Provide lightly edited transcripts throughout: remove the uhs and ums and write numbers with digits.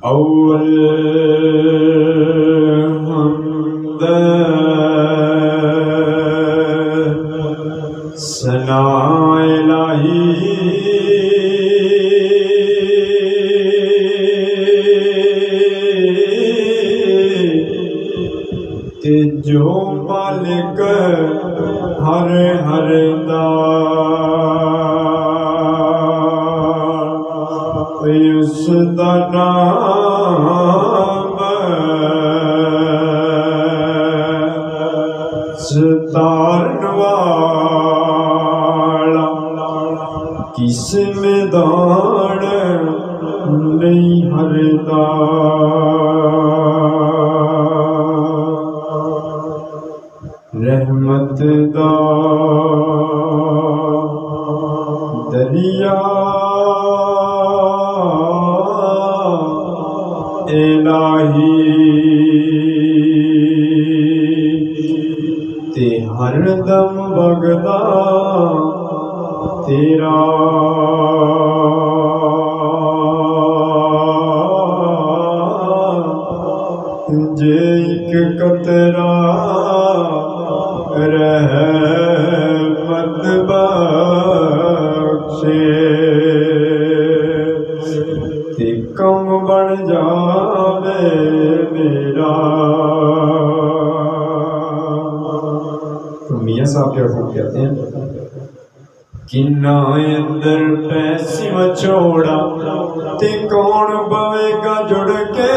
अव्वल हमद सना इलाही ते जो मालिक हर हर दा उसदा नाम सतारन वाला किस्म दान नहीं हरदा रहमत दा दरिया इलाही ते हरदम बगदा तेरा जे एक कतरा रहमत बख्शे ते कम बन जावे मेरा। तो मियाँ साहब क्या कहते हैं, किन्ना अंदर पैसी मचोड़ा ते कौन बवेगा जुड़ के,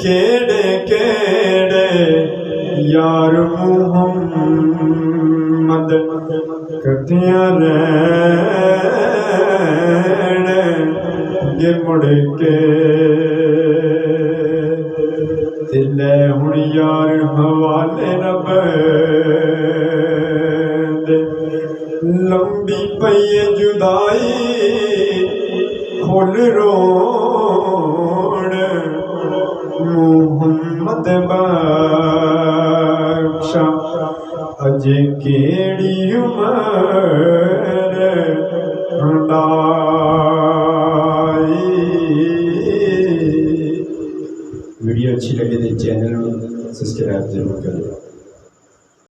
केड़े केड़े यार मुहम्मद कटिया रैन गे मुड़ के दिले हुण यार हवाले रब दे। लंबी पई जुदाई खोल रोण मुहम्मद बख्शा अजे केड़ी उमर हंडाई। वीडियो अच्छी लगे तो चैनल सब्सक्राइब जरूर करें।